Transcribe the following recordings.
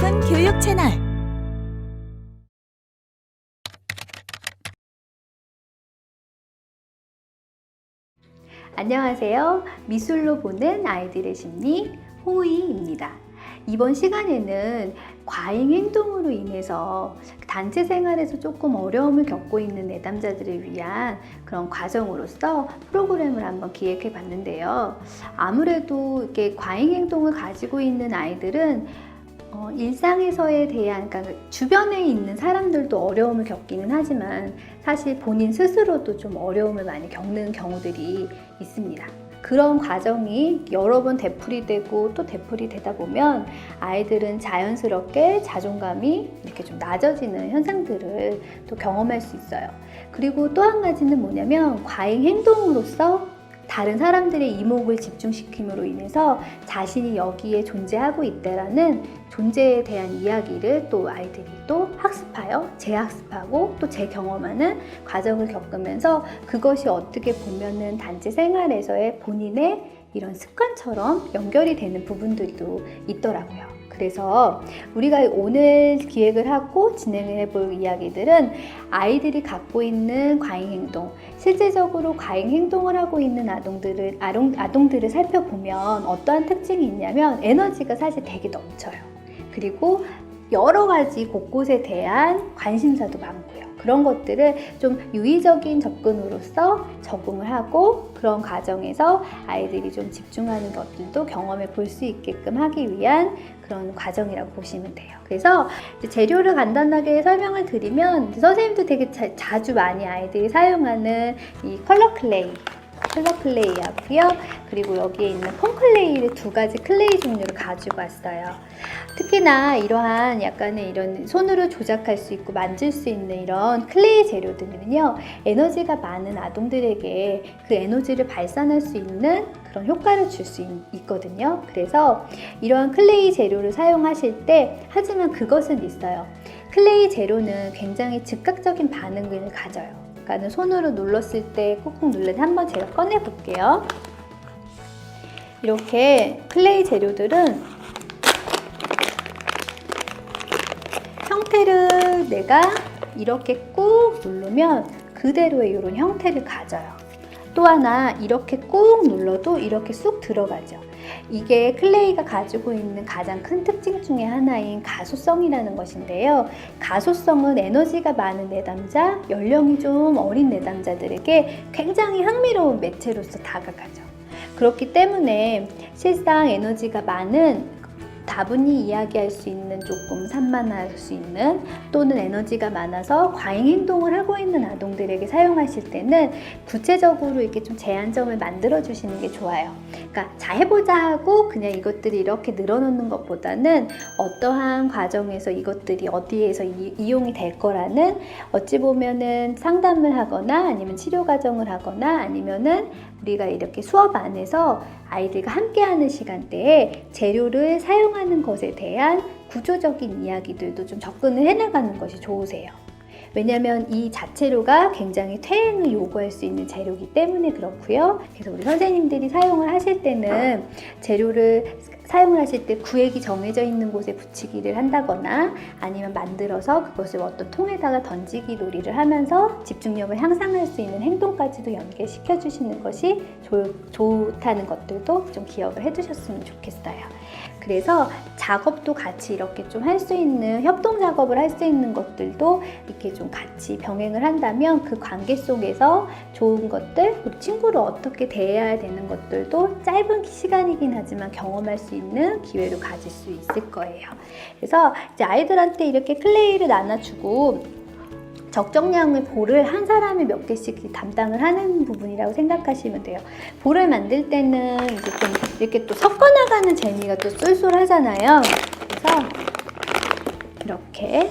싶은 교육 채널. 안녕하세요. 미술로 보는 아이들의 심리 홍의입니다. 이번 시간에는 과잉 행동으로 인해서 단체 생활에서 조금 어려움을 겪고 있는 내담자들을 위한 그런 과정으로서 프로그램을 한번 기획해 봤는데요. 아무래도 이렇게 과잉 행동을 가지고 있는 아이들은 일상에서에 대한, 그러니까 주변에 있는 사람들도 어려움을 겪기는 하지만 사실 본인 스스로도 좀 어려움을 많이 겪는 경우들이 있습니다. 그런 과정이 여러 번 되풀이되고 또 되풀이되다 보면 아이들은 자연스럽게 자존감이 이렇게 좀 낮아지는 현상들을 또 경험할 수 있어요. 그리고 또 한 가지는 뭐냐면 과잉 행동으로서 다른 사람들의 이목을 집중시킴으로 인해서 자신이 여기에 존재하고 있다라는 존재에 대한 이야기를 또 아이들이 또 학습하여 재학습하고 또 재경험하는 과정을 겪으면서 그것이 어떻게 보면은 단체 생활에서의 본인의 이런 습관처럼 연결이 되는 부분들도 있더라고요. 그래서 우리가 오늘 기획을 하고 진행을 해볼 이야기들은 아이들이 갖고 있는 과잉 행동, 실제적으로 과잉 행동을 하고 있는 아동들을 살펴보면 어떠한 특징이 있냐면 에너지가 사실 되게 넘쳐요. 그리고 여러 가지 곳곳에 대한 관심사도 많고요. 그런 것들을 좀 유의적인 접근으로서 적응을 하고 그런 과정에서 아이들이 좀 집중하는 것들도 경험해 볼 수 있게끔 하기 위한 그런 과정이라고 보시면 돼요. 그래서 재료를 간단하게 설명을 드리면 선생님도 되게 자주 많이 아이들이 사용하는 이 컬러 클레이하고요. 그리고 여기에 있는 폼 클레이를 두 가지 클레이 종류를 가지고 왔어요. 특히나 이러한 약간의 이런 손으로 조작할 수 있고 만질 수 있는 이런 클레이 재료들은요, 에너지가 많은 아동들에게 그 에너지를 발산할 수 있는 그런 효과를 줄 수 있거든요. 그래서 이러한 클레이 재료를 사용하실 때, 하지만 그것은 있어요. 클레이 재료는 굉장히 즉각적인 반응을 가져요. 그러니까 손으로 눌렀을 때 꾹꾹 눌러서 한번 제가 꺼내 볼게요. 이렇게 클레이 재료들은 형태를 내가 이렇게 꾹 누르면 그대로의 이런 형태를 가져요. 또 하나 이렇게 꾹 눌러도 이렇게 쑥 들어가죠. 이게 클레이가 가지고 있는 가장 큰 특징 중에 하나인 가소성이라는 것인데요. 가소성은 에너지가 많은 내담자, 연령이 좀 어린 내담자들에게 굉장히 흥미로운 매체로서 다가가죠. 그렇기 때문에 실상 에너지가 많은, 다분히 이야기할 수 있는, 조금 산만할 수 있는, 또는 에너지가 많아서 과잉 행동을 하고 있는 아동들에게 사용하실 때는 구체적으로 이렇게 좀 제한점을 만들어 주시는 게 좋아요. 그러니까 자 해보자 하고 그냥 이것들이 이렇게 늘어놓는 것보다는 어떠한 과정에서 이것들이 어디에서 이용이 될 거라는, 어찌 보면은 상담을 하거나 아니면 치료 과정을 하거나 아니면은 우리가 이렇게 수업 안에서 아이들과 함께하는 시간대에 재료를 사용하는 것에 대한 구조적인 이야기들도 좀 접근을 해나가는 것이 좋으세요. 왜냐하면 이 자체로가 굉장히 퇴행을 요구할 수 있는 재료이기 때문에 그렇고요. 그래서 우리 선생님들이 사용을 하실 때는 재료를 사용을 하실 때 구획이 정해져 있는 곳에 붙이기를 한다거나 아니면 만들어서 그것을 어떤 통에다가 던지기 놀이를 하면서 집중력을 향상할 수 있는 행동까지도 연계시켜 주시는 것이 좋다는 것들도 좀 기억을 해 두셨으면 좋겠어요. 그래서 작업도 같이 이렇게 좀 할 수 있는, 협동 작업을 할 수 있는 것들도 이렇게 좀 같이 병행을 한다면 그 관계 속에서 좋은 것들, 그리고 친구를 어떻게 대해야 되는 것들도 짧은 시간이긴 하지만 경험할 수 있는 기회를 가질 수 있을 거예요. 그래서 이제 아이들한테 이렇게 클레이를 나눠주고 적정량의 볼을 한 사람이 몇 개씩 담당을 하는 부분이라고 생각하시면 돼요. 볼을 만들 때는 이제 좀 이렇게 또 섞어나가는 재미가 또 쏠쏠하잖아요. 그래서 이렇게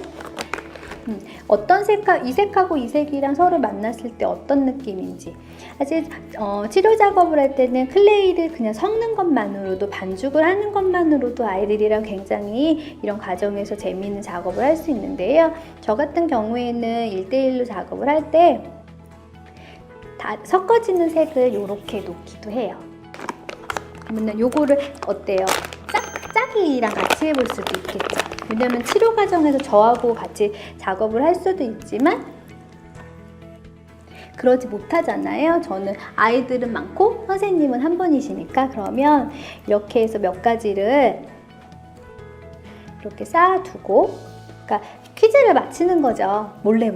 어떤 색하고 이 색하고 이 색이랑 서로 만났을 때 어떤 느낌인지, 사실 치료 작업을 할 때는 클레이를 그냥 섞는 것만으로도, 반죽을 하는 것만으로도 아이들이랑 굉장히 이런 과정에서 재미있는 작업을 할 수 있는데요. 저 같은 경우에는 1대1로 작업을 할 때 다 섞어지는 색을 이렇게 놓기도 해요. 그러면 요거를 어때요? 파랑이랑 같이 해볼 수도 있겠죠. 왜냐면 치료 과정에서 저하고 같이 작업을 할 수도 있지만 그러지 못하잖아요. 저는 아이들은 많고 선생님은 한 분이시니까. 그러면 이렇게 해서 몇 가지를 이렇게 쌓아두고, 그러니까 퀴즈를 맞히는 거죠. 몰래.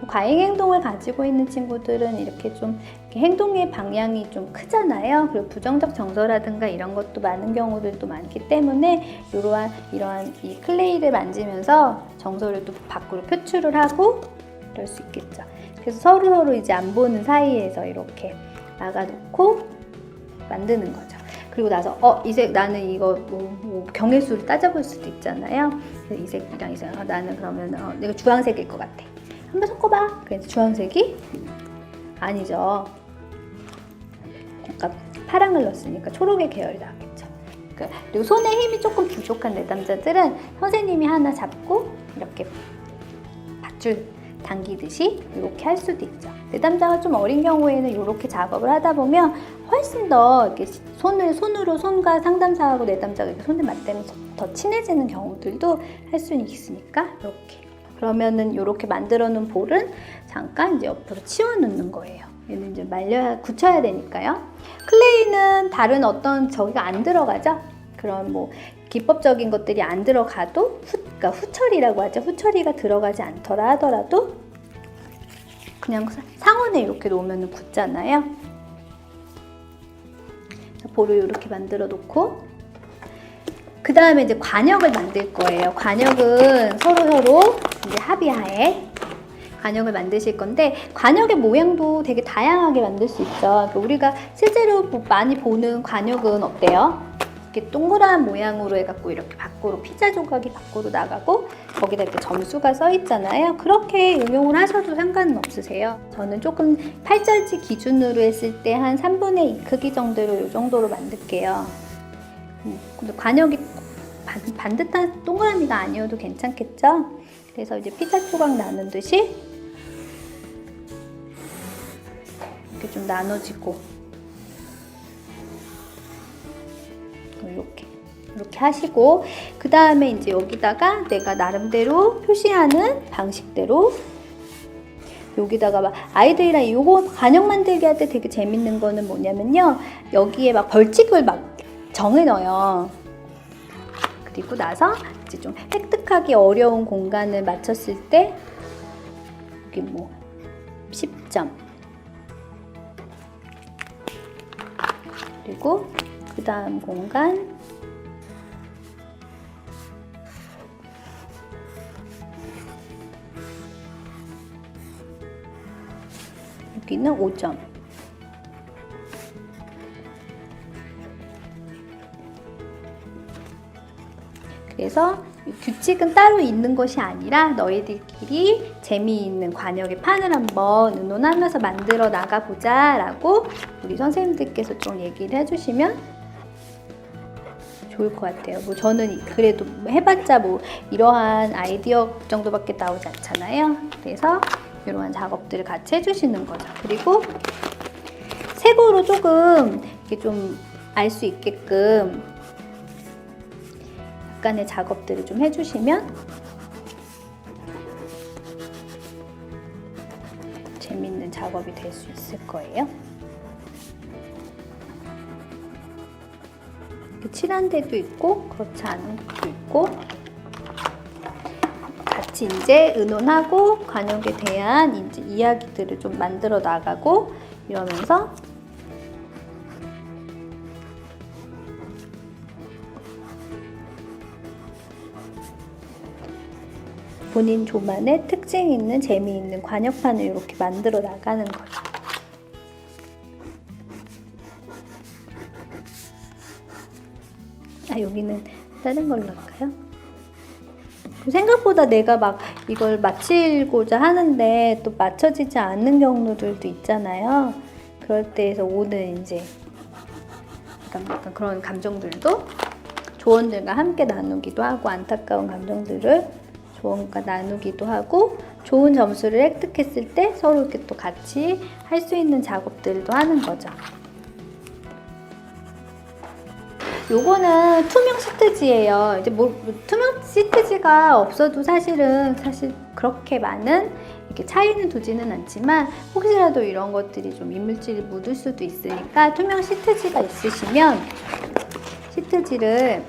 과잉 행동을 가지고 있는 친구들은 이렇게 좀 행동의 방향이 좀 크잖아요. 그리고 부정적 정서라든가 이런 것도 많은 경우들도 많기 때문에 이러한 이 클레이를 만지면서 정서를 또 밖으로 표출을 하고 그럴 수 있겠죠. 그래서 서로 이제 안 보는 사이에서 이렇게 막아놓고 만드는 거죠. 그리고 나서 이 색 나는 이거 뭐 경계수를 따져볼 수도 있잖아요. 그래서 이 색이랑 이 색, 나는 그러면 내가 주황색일 것 같아. 한번 섞어봐. 그래서 주황색이 아니죠. 약간 파랑을 넣었으니까 초록의 계열이 나겠죠. 그리고 손에 힘이 조금 부족한 내담자들은 선생님이 하나 잡고 이렇게 밧줄 당기듯이 이렇게 할 수도 있죠. 내담자가 좀 어린 경우에는 이렇게 작업을 하다 보면 훨씬 더 이렇게 손으로 손과 상담사하고 내담자가 이렇게 손을 맞대면서 더 친해지는 경우들도 할 수는 있으니까 이렇게. 그러면은 이렇게 만들어 놓은 볼은 잠깐 이제 옆으로 치워 놓는 거예요. 얘는 이제 굳혀야 되니까요. 클레이는 다른 어떤 저기가 안 들어가죠. 그런 뭐 기법적인 것들이 안 들어가도 그러니까 후처리라고 하죠. 후처리가 들어가지 않더라 하더라도 그냥 상온에 이렇게 놓으면 굳잖아요. 볼을 이렇게 만들어 놓고 그 다음에 이제 관역을 만들 거예요. 관역은 서로 이제 합의하에 관역을 만드실 건데 관역의 모양도 되게 다양하게 만들 수 있죠. 그러니까 우리가 실제로 많이 보는 관역은 어때요? 이렇게 동그란 모양으로 해갖고 이렇게 밖으로 피자 조각이 밖으로 나가고 거기다 이렇게 점수가 써 있잖아요. 그렇게 응용을 하셔도 상관은 없으세요. 저는 조금 팔절지 기준으로 했을 때 한 3분의 2 크기 정도로 이 정도로 만들게요. 근데 관역이 반듯한 동그라미가 아니어도 괜찮겠죠? 그래서 이제 피자 조각 나눈 듯이 이렇게 좀 나눠지고 이렇게 하시고 그 다음에 이제 여기다가 내가 나름대로 표시하는 방식대로 여기다가 막 아이들이랑 요거 관역 만들기 할 때 되게 재밌는 거는 뭐냐면요, 여기에 막 벌칙을 막 정해 넣어요. 그리고 나서 이제 좀 획득하기 어려운 공간을 맞췄을 때 여기 뭐 10점 그리고 그 다음 공간 여기는 5점. 그래서 규칙은 따로 있는 것이 아니라 너희들끼리 재미있는 관역의 판을 한번 의논하면서 만들어 나가보자 라고 우리 선생님들께서 좀 얘기를 해주시면 좋을 것 같아요. 뭐 저는 그래도 해봤자 뭐 이러한 아이디어 정도밖에 나오지 않잖아요. 그래서 이러한 작업들을 같이 해주시는 거죠. 그리고 색으로 조금 이렇게 좀 알 수 있게끔 약간의 작업들을 좀 해주시면 재밌는 작업이 될 수 있을 거예요. 칠한 데도 있고 그렇지 않은 것도 있고 같이 이제 의논하고 관역에 대한 이제 이야기들을 좀 만들어 나가고 이러면서 본인 조만의 특징 있는 재미있는 관역판을 이렇게 만들어 나가는 거죠. 여기는 다른 걸로 할까요? 생각보다 내가 막 이걸 맞히고자 하는데 또 맞춰지지 않는 경우들도 있잖아요. 그럴 때에서 오늘 이제 약간 그런 감정들도 조언들과 함께 나누기도 하고 안타까운 감정들을 조언과 나누기도 하고 좋은 점수를 획득했을 때 서로 이렇게 또 같이 할 수 있는 작업들도 하는 거죠. 요거는 투명 시트지예요. 이제 뭐 투명 시트지가 없어도 사실 그렇게 많은 이렇게 차이는 두지는 않지만 혹시라도 이런 것들이 좀 이물질이 묻을 수도 있으니까 투명 시트지가 있으시면 시트지를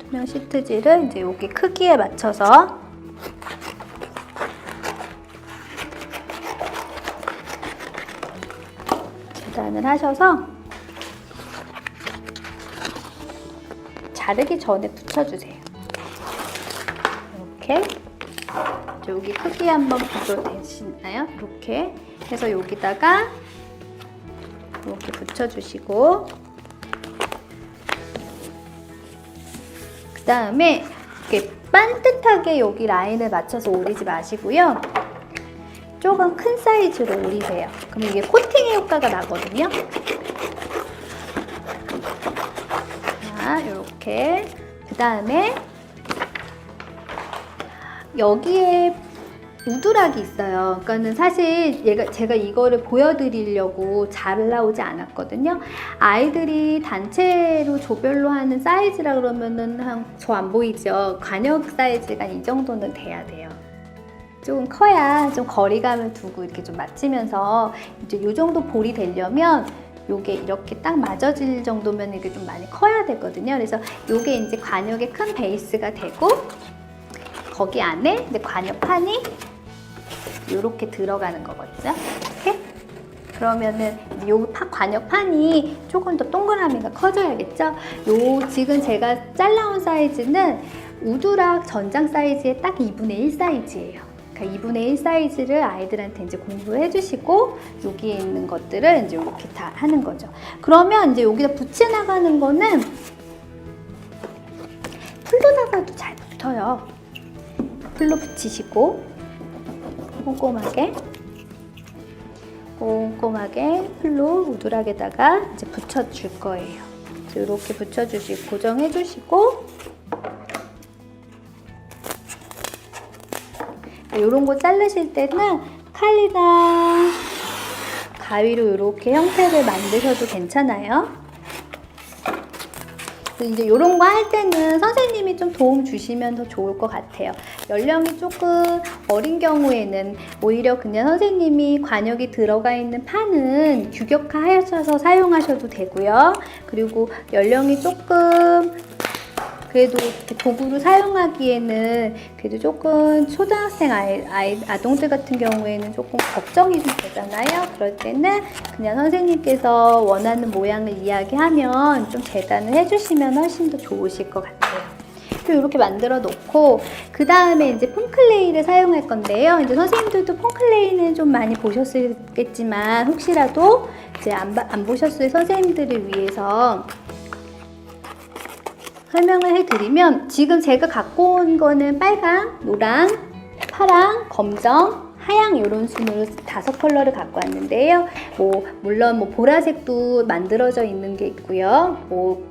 투명 시트지를 이제 여기 크기에 맞춰서 재단을 하셔서 자르기 전에 붙여주세요. 이렇게 여기 크기 한번 비교되시나요? 이렇게 해서 여기다가 이렇게 붙여주시고 그 다음에 이렇게 반듯하게 여기 라인을 맞춰서 오리지 마시고요. 조금 큰 사이즈로 오리세요. 그러면 이게 코팅의 효과가 나거든요. 자, 이렇게 그 다음에 여기에 우드락이 있어요. 그러니까는 사실 제가 이거를 보여드리려고 잘 나오지 않았거든요. 아이들이 단체로 조별로 하는 사이즈라 그러면은 저 안 보이죠? 관역 사이즈가 이 정도는 돼야 돼요. 조금 커야 좀 거리감을 두고 이렇게 좀 맞추면서 이제 이 정도 볼이 되려면 요게 이렇게 딱 맞아질 정도면 이게 좀 많이 커야 되거든요. 그래서 요게 이제 관역의 큰 베이스가 되고 거기 안에 이제 관역판이 이렇게 들어가는 거거든요. 이렇게 그러면은 요 관역판이 조금 더 동그라미가 커져야겠죠. 요 지금 제가 잘라온 사이즈는 우드락 전장 사이즈의 딱 2분의 1 사이즈예요. 그러니까 2분의 1 사이즈를 아이들한테 이제 공부해 주시고 여기에 있는 것들을 이제 이렇게 다 하는 거죠. 그러면 이제 여기다 붙여 나가는 거는 풀로다가도 잘 붙어요. 풀로 붙이시고 꼼꼼하게 풀로 우드락에다가 이제 붙여줄 거예요. 이렇게 붙여주시고 고정해 주시고 이런 거 자르실 때는 칼이나 가위로 이렇게 형태를 만드셔도 괜찮아요. 이제 이런 거 할 때는 선생님이 좀 도움 주시면 더 좋을 것 같아요. 연령이 조금 어린 경우에는 오히려 그냥 선생님이 관역이 들어가 있는 판은 규격화하셔서 사용하셔도 되고요. 그리고 연령이 조금 그래도 도구를 사용하기에는 그래도 조금 초등학생 아동들 같은 경우에는 조금 걱정이 좀 되잖아요. 그럴 때는 그냥 선생님께서 원하는 모양을 이야기하면 좀 재단을 해주시면 훨씬 더 좋으실 것 같아요. 이렇게 만들어 놓고 그 다음에 이제 폼클레이를 사용할 건데요. 이제 선생님들도 폼클레이는 좀 많이 보셨겠지만 혹시라도 이제 안 보셨을 선생님들을 위해서 설명을 해드리면 지금 제가 갖고 온 거는 빨강, 노랑, 파랑, 검정, 하양 이런 순으로 5컬러를 갖고 왔는데요. 물론 보라색도 만들어져 있는 게 있고요.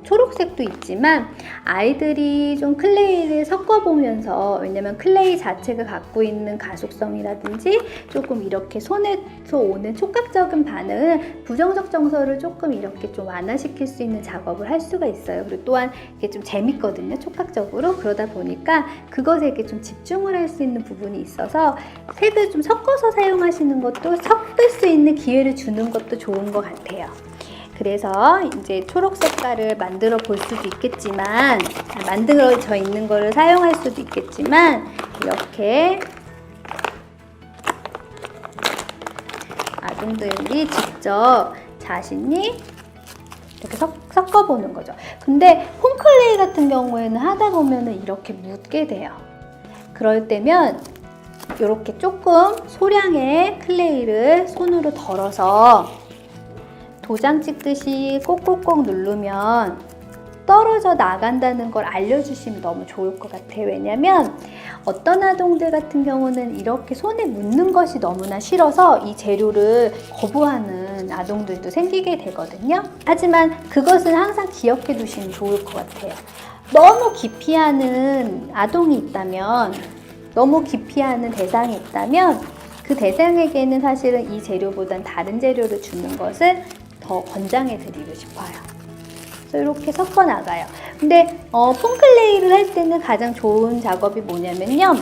초록색도 있지만 아이들이 좀 클레이를 섞어보면서 왜냐면 클레이 자체가 갖고 있는 가속성이라든지 조금 이렇게 손에서 오는 촉각적인 반응을 부정적 정서를 조금 이렇게 좀 완화시킬 수 있는 작업을 할 수가 있어요. 그리고 또한 이게 좀 재밌거든요. 촉각적으로. 그러다 보니까 그것에 이렇게 좀 집중을 할 수 있는 부분이 있어서 색을 좀 섞어서 사용하시는 것도 섞을 수 있는 기회를 주는 것도 좋은 것 같아요. 그래서 이제 초록 색깔을 만들어 볼 수도 있겠지만 만들어져 있는 거를 사용할 수도 있겠지만 이렇게 아동들이 직접 자신이 이렇게 섞어보는 거죠. 근데 폼클레이 같은 경우에는 하다 보면 이렇게 묻게 돼요. 그럴 때면 이렇게 조금 소량의 클레이를 손으로 덜어서 도장 찍듯이 꼭꼭꼭 누르면 떨어져 나간다는 걸 알려주시면 너무 좋을 것 같아요. 왜냐면 어떤 아동들 같은 경우는 이렇게 손에 묻는 것이 너무나 싫어서 이 재료를 거부하는 아동들도 생기게 되거든요. 하지만 그것은 항상 기억해 두시면 좋을 것 같아요. 너무 기피하는 아동이 있다면, 너무 기피하는 대상이 있다면 그 대상에게는 사실은 이 재료보단 다른 재료를 주는 것을 더 권장해 드리고 싶어요. 그래서 이렇게 섞어 나가요. 근데 폼클레이를 할 때는 가장 좋은 작업이 뭐냐면요,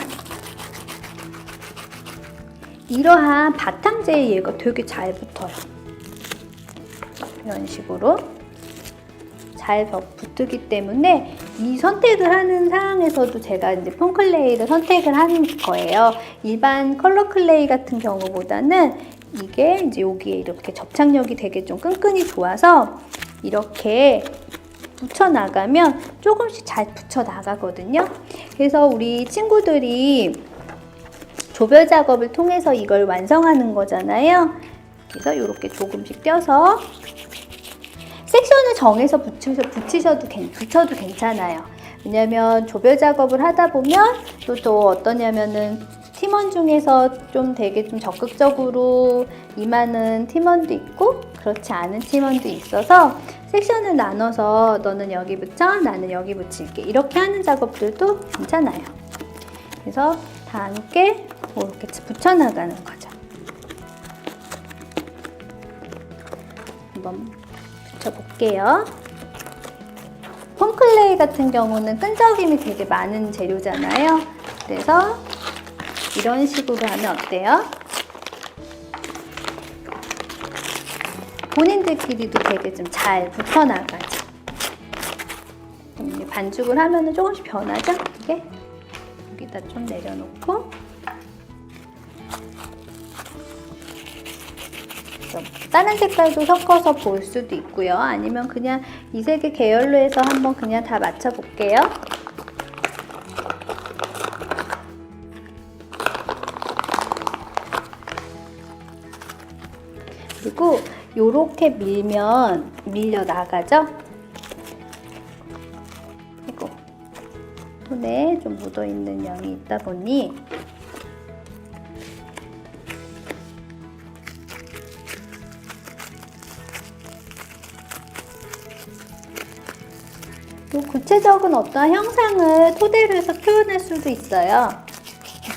이러한 바탕재에 얘가 되게 잘 붙어요. 이런 식으로 잘 붙기 때문에 이 선택을 하는 상황에서도 제가 이제 폼클레이를 선택을 하는 거예요. 일반 컬러 클레이 같은 경우보다는 이게 이제 여기에 이렇게 접착력이 되게 좀 끈끈이 좋아서 이렇게 붙여 나가면 조금씩 잘 붙여 나가거든요. 그래서 우리 친구들이 조별 작업을 통해서 이걸 완성하는 거잖아요. 그래서 이렇게 조금씩 떼서 섹션을 정해서 붙여도 괜찮아요. 왜냐면 조별 작업을 하다 보면 또 어떠냐면은 팀원 중에서 좀 되게 좀 적극적으로 임하는 팀원도 있고 그렇지 않은 팀원도 있어서 섹션을 나눠서 너는 여기 붙여, 나는 여기 붙일게, 이렇게 하는 작업들도 괜찮아요. 그래서 다 함께 이렇게 붙여나가는 거죠. 한번 붙여볼게요. 폼클레이 같은 경우는 끈적임이 되게 많은 재료잖아요. 그래서 이런 식으로 하면 어때요? 본인들끼리도 되게 좀 잘 붙어나가죠. 반죽을 하면 조금씩 변하죠? 이게 여기다 좀 내려놓고 다른 색깔도 섞어서 볼 수도 있고요. 아니면 그냥 이 세 개 계열로 해서 한번 그냥 다 맞춰볼게요. 그리고 요렇게 밀면 밀려 나가죠? 그리고 손에 좀 묻어있는 양이 있다 보니 구체적인 어떤 형상을 토대로 해서 표현할 수도 있어요.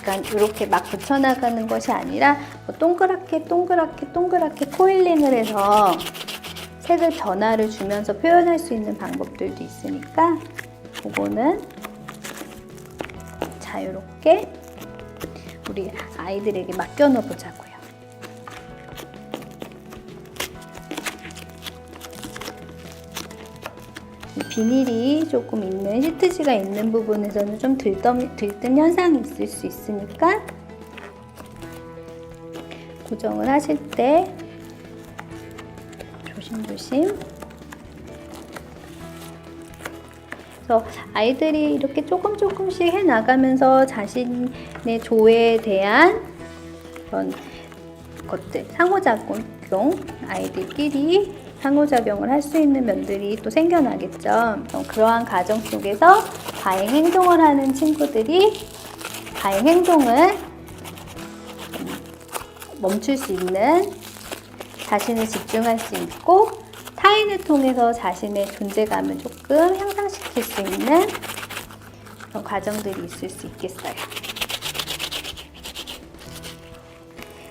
그러니까 이렇게 막 붙여나가는 것이 아니라 동그랗게 코일링을 해서 색을 변화를 주면서 표현할 수 있는 방법들도 있으니까 그거는 자유롭게 우리 아이들에게 맡겨놓어 보자고요. 비닐이 조금 있는 시트지가 있는 부분에서는 좀 들뜸 현상이 있을 수 있으니까 고정을 하실 때 조심조심. 그래서 아이들이 이렇게 조금씩 해나가면서 자신의 조에 대한 그런 것들, 상호작용, 아이들끼리 상호작용을 할 수 있는 면들이 또 생겨나겠죠. 그러한 과정 속에서 과잉 행동을 하는 친구들이 과잉 행동을 멈출 수 있는, 자신을 집중할 수 있고 타인을 통해서 자신의 존재감을 조금 향상시킬 수 있는 그런 과정들이 있을 수 있겠어요.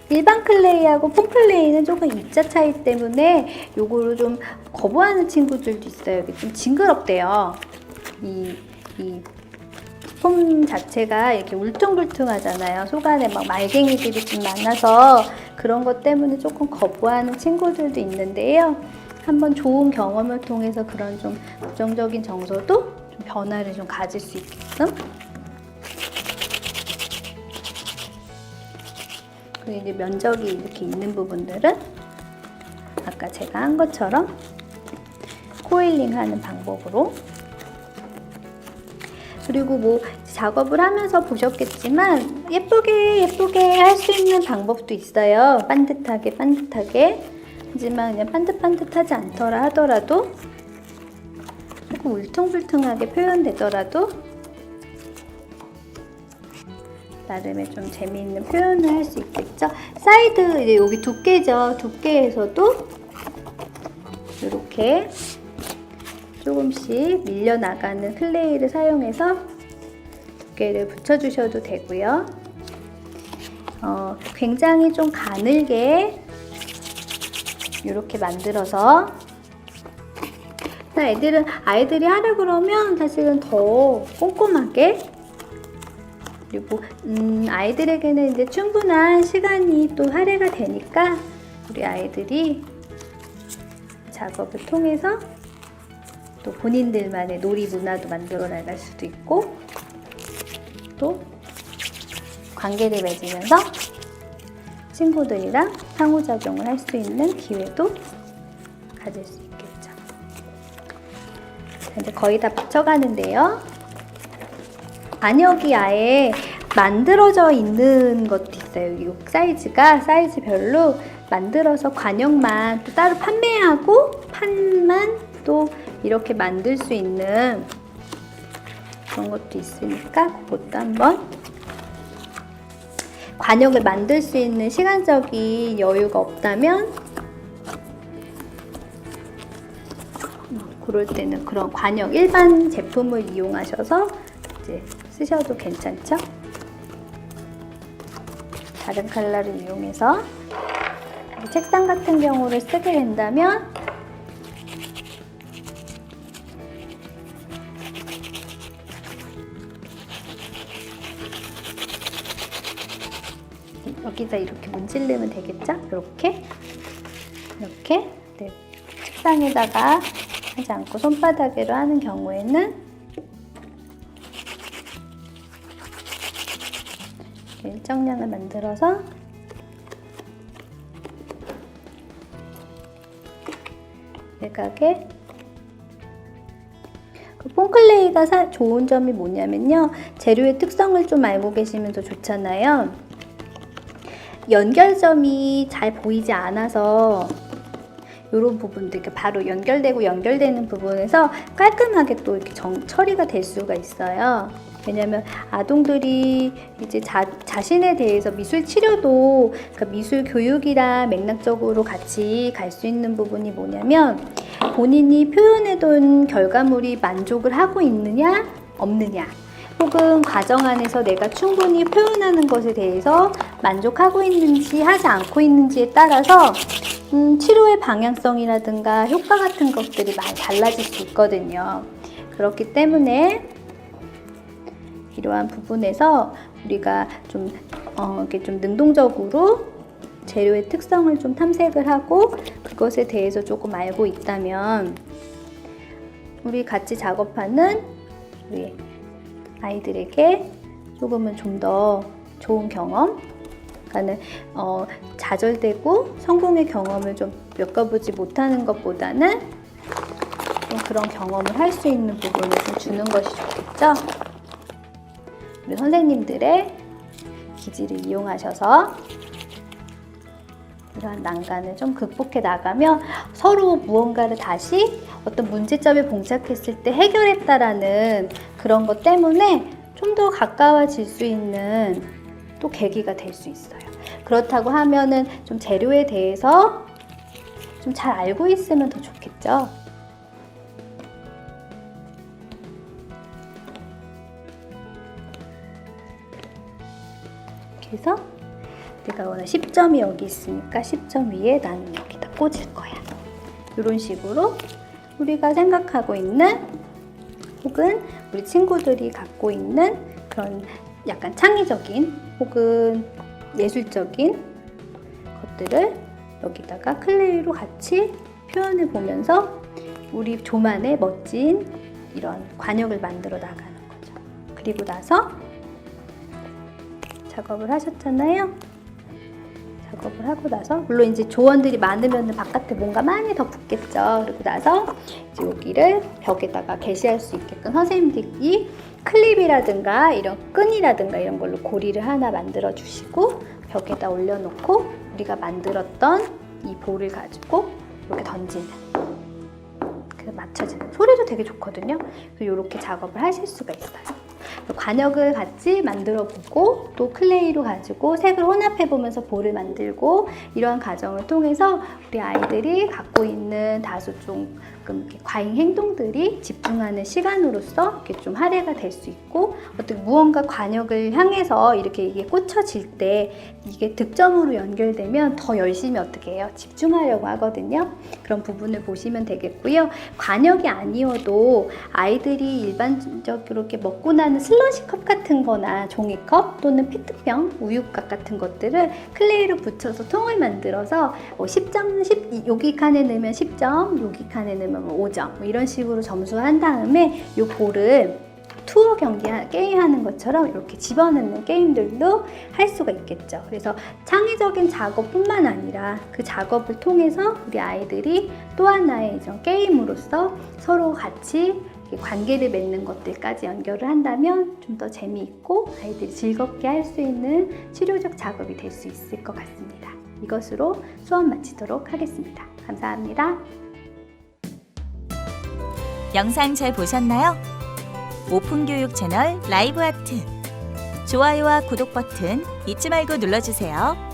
일반 클레이하고 폼클레이는 조금 입자 차이 때문에 요거를 좀 거부하는 친구들도 있어요. 이게 좀 징그럽대요. 이 폼 자체가 이렇게 울퉁불퉁하잖아요. 속안에 막 말갱이들이 좀 많아서 그런 것 때문에 조금 거부하는 친구들도 있는데요. 한번 좋은 경험을 통해서 그런 좀 부정적인 정서도 좀 변화를 좀 가질 수 있게끔. 그리고 이제 면적이 이렇게 있는 부분들은 아까 제가 한 것처럼 코일링 하는 방법으로, 그리고 뭐 작업을 하면서 보셨겠지만 예쁘게 할 수 있는 방법도 있어요. 반듯하게 하지만 그냥 반듯하지 않더라 하더라도 조금 울퉁불퉁하게 표현되더라도 나름의 좀 재미있는 표현을 할 수 있겠죠. 사이드, 이제 여기 두께죠. 두께에서도 이렇게 조금씩 밀려나가는 클레이를 사용해서 두께를 붙여주셔도 되고요. 굉장히 좀 가늘게 이렇게 만들어서 아이들이 하라 그러면 사실은 더 꼼꼼하게, 그리고 아이들에게는 이제 충분한 시간이 또 할애가 되니까 우리 아이들이 작업을 통해서 또 본인들만의 놀이 문화도 만들어 나갈 수도 있고, 또 관계를 맺으면서 친구들이랑 상호작용을 할 수 있는 기회도 가질 수 있겠죠. 이제 거의 다 붙여가는데요. 관역이 아예 만들어져 있는 것도 있어요. 이 사이즈별로 만들어서 관역만 또 따로 판매하고 판만 또 이렇게 만들 수 있는 그런 것도 있으니까 그것도 한번, 관역을 만들 수 있는 시간적인 여유가 없다면 그럴 때는 그런 관역 일반 제품을 이용하셔서 이제 쓰셔도 괜찮죠? 다른 컬러를 이용해서 책상 같은 경우를 쓰게 된다면 여기다 이렇게 문지르면 되겠죠? 이렇게 네. 책상에다가 하지 않고 손바닥으로 하는 경우에는 일정량을 만들어서 외곽에, 그 폼클레이가 좋은 점이 뭐냐면요, 재료의 특성을 좀 알고 계시면 더 좋잖아요. 연결점이 잘 보이지 않아서 이런 부분들, 이렇게 바로 연결되는 부분에서 깔끔하게 또 이렇게 처리가 될 수가 있어요. 왜냐면 아동들이 이제 자신에 대해서 미술 치료도, 그러니까 미술 교육이랑 맥락적으로 같이 갈 수 있는 부분이 뭐냐면, 본인이 표현해둔 결과물이 만족을 하고 있느냐 없느냐, 혹은 과정 안에서 내가 충분히 표현하는 것에 대해서 만족하고 있는지 하지 않고 있는지에 따라서 치료의 방향성이라든가 효과 같은 것들이 많이 달라질 수 있거든요. 그렇기 때문에 이러한 부분에서 우리가 이렇게 좀 능동적으로 재료의 특성을 좀 탐색을 하고 그것에 대해서 조금 알고 있다면 우리 같이 작업하는 우리 아이들에게 조금은 좀 더 좋은 경험, 그러니까는 좌절되고 성공의 경험을 좀 겪어보지 못하는 것보다는 좀 그런 경험을 할 수 있는 부분을 좀 주는 것이 좋겠죠. 우리 선생님들의 기질을 이용하셔서 이러한 난간을 좀 극복해 나가며 서로 무언가를 다시 어떤 문제점에 봉착했을 때 해결했다라는 그런 것 때문에 좀 더 가까워질 수 있는 또 계기가 될 수 있어요. 그렇다고 하면은 좀 재료에 대해서 좀 잘 알고 있으면 더 좋겠죠. 그래서 내가 원하는 10점이 여기 있으니까 10점 위에 나는 여기다 꽂을 거야. 이런 식으로 우리가 생각하고 있는, 혹은 우리 친구들이 갖고 있는 그런 약간 창의적인 혹은 예술적인 것들을 여기다가 클레이로 같이 표현해 보면서 우리 조만의 멋진 이런 관역을 만들어 나가는 거죠. 그리고 나서 작업을 하셨잖아요. 작업을 하고 나서 물론 이제 조원들이 많으면 바깥에 뭔가 많이 더 붙겠죠. 그리고 나서 이제 여기를 벽에다가 게시할 수 있게끔 선생님들이 클립이라든가 이런 끈이라든가 이런 걸로 고리를 하나 만들어 주시고 벽에다 올려놓고 우리가 만들었던 이 볼을 가지고 이렇게 던지는, 그 맞춰지는 소리도 되게 좋거든요. 그래서 이렇게 작업을 하실 수가 있어요. 관역을 같이 만들어 보고 또 클레이로 가지고 색을 혼합해 보면서 볼을 만들고, 이러한 과정을 통해서 우리 아이들이 갖고 있는 다소 좀 가끔 이렇게 과잉 행동들이 집중하는 시간으로서 이렇게 좀 할애가 될 수 있고, 어떻게 무언가 관역을 향해서 이렇게 이게 꽂혀질 때 이게 득점으로 연결되면 더 열심히 어떻게 해요? 집중하려고 하거든요. 그런 부분을 보시면 되겠고요. 관역이 아니어도 아이들이 일반적으로 이렇게 먹고 나는 슬러시 컵 같은 거나 종이컵 또는 페트병, 우유곽 같은 것들을 클레이로 붙여서 통을 만들어서 10점, 여기 칸에 넣으면 10점, 여기 칸에 넣으면 5점 이런 식으로 점수한 다음에 이 볼을 투어 경기 게임하는 것처럼 이렇게 집어넣는 게임들도 할 수가 있겠죠. 그래서 창의적인 작업뿐만 아니라 그 작업을 통해서 우리 아이들이 또 하나의 이런 게임으로서 서로 같이 관계를 맺는 것들까지 연결을 한다면 좀 더 재미있고 아이들이 즐겁게 할 수 있는 치료적 작업이 될 수 있을 것 같습니다. 이것으로 수업 마치도록 하겠습니다. 감사합니다. 영상 잘 보셨나요? 오픈교육 채널 라이브 아트. 좋아요와 구독 버튼 잊지 말고 눌러주세요.